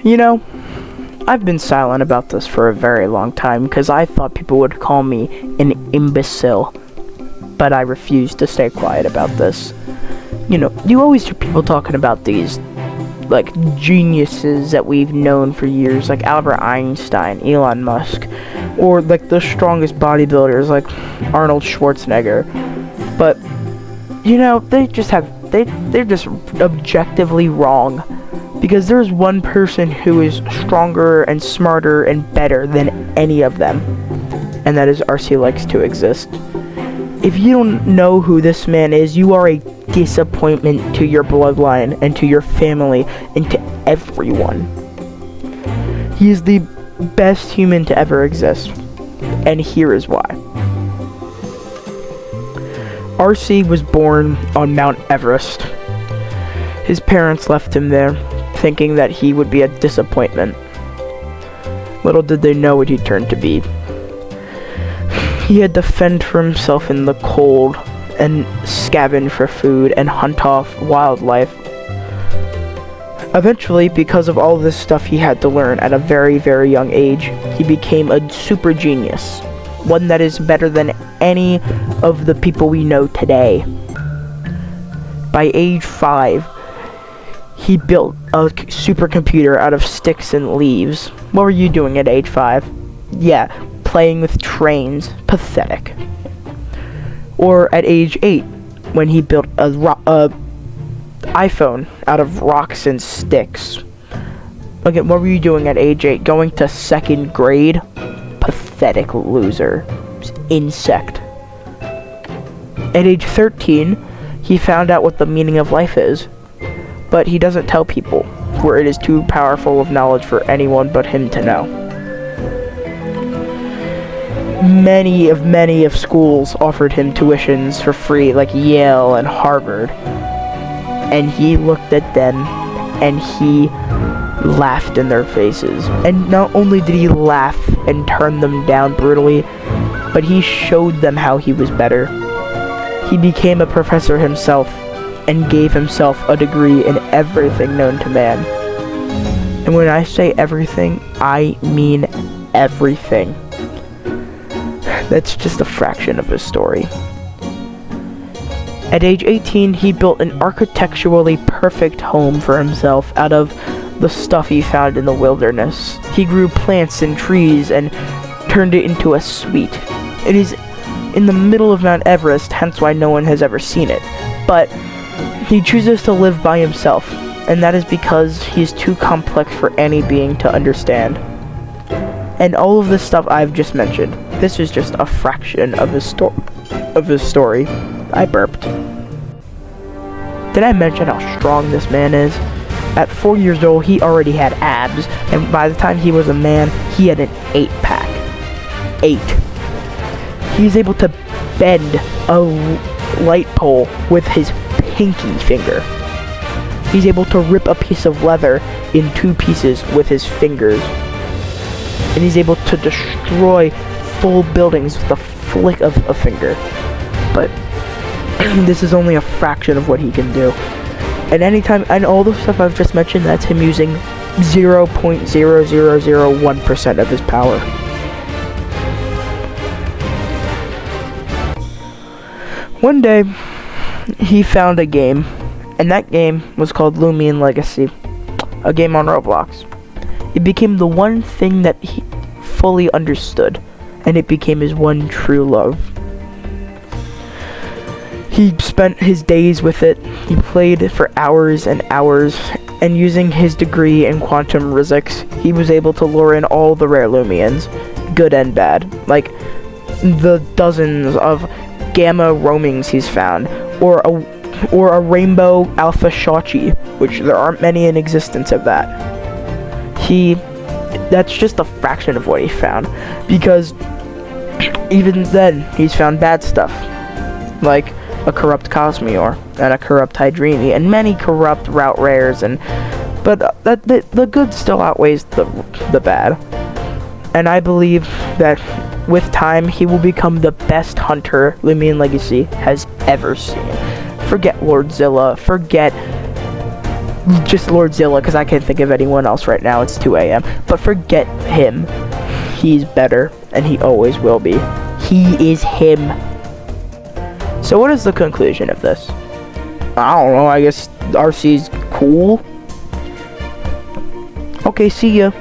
You know, I've been silent about this for a very long time because I thought people would call me an imbecile. But I refuse to stay quiet about this. You know, you always hear people talking about these, like, geniuses that we've known for years, like Albert Einstein, Elon Musk, or, like, the strongest bodybuilders, like Arnold Schwarzenegger. But, you know, they're just objectively wrong. Because there's one person who is stronger and smarter and better than any of them. And that is RCLIKESTOEXIST. If you don't know who this man is, you are a disappointment to your bloodline and to your family and to everyone. He is the best human to ever exist. And here is why. RC was born on Mount Everest. His parents left him there, thinking that he would be a disappointment. Little did they know what he turned to be. He had to fend for himself in the cold, and scavenge for food, and hunt off wildlife. Eventually, because of all this stuff he had to learn at a very, very young age, he became a super genius. One that is better than any of the people we know today. By age 5, he built a supercomputer out of sticks and leaves. What were you doing at age 5? Yeah, playing with trains. Pathetic. Or at age 8, when he built a iPhone out of rocks and sticks. Okay, what were you doing at age 8? Going to 2nd grade? Pathetic loser. Insect. At age 13, he found out what the meaning of life is. But he doesn't tell people, for it is too powerful of knowledge for anyone but him to know. Many of schools offered him tuitions for free, like Yale and Harvard. And he looked at them, and he laughed in their faces. And not only did he laugh and turn them down brutally, but he showed them how he was better. He became a professor himself, and gave himself a degree in everything known to man. And when I say everything, I mean everything. That's just a fraction of his story. At age 18, he built an architecturally perfect home for himself out of the stuff he found in the wilderness. He grew plants and trees and turned it into a suite. It is in the middle of Mount Everest, hence why no one has ever seen it. But he chooses to live by himself, and that is because he is too complex for any being to understand. And all of this stuff I've just mentioned, this is just a fraction of his story. I burped. Did I mention how strong this man is? At 4 years old, he already had abs, and by the time he was a man, he had an 8-pack. 8. He's able to bend a light pole with his pinky finger. He's able to rip a piece of leather in 2 pieces with his fingers. And he's able to destroy full buildings with the flick of a finger. But this is only a fraction of what he can do. And anytime, and all the stuff I've just mentioned, that's him using 0.0001% of his power. One day, he found a game, and that game was called Lumion Legacy, a game on Roblox. It became the one thing that he fully understood, and it became his one true love. He spent his days with it. He played for hours and hours, and using his degree in quantum physics, he was able to lure in all the rare Lumions, good and bad, like the dozens of gamma roamings he's found, or a rainbow alpha Shachi, which there aren't many in existence of that. That's just a fraction of what he found, because even then, he's found bad stuff, like a corrupt Cosmeor, and a corrupt Hydremi, and many corrupt route rares, but the good still outweighs the bad. And I believe that with time, he will become the best hunter Lumion Legacy has ever seen. Forget Lordzilla, forget just Lordzilla, because I can't think of anyone else right now. It's 2 a.m. But forget him. He's better, and he always will be. He is him. So what is the conclusion of this? I don't know. I guess RC's cool. Okay, see ya.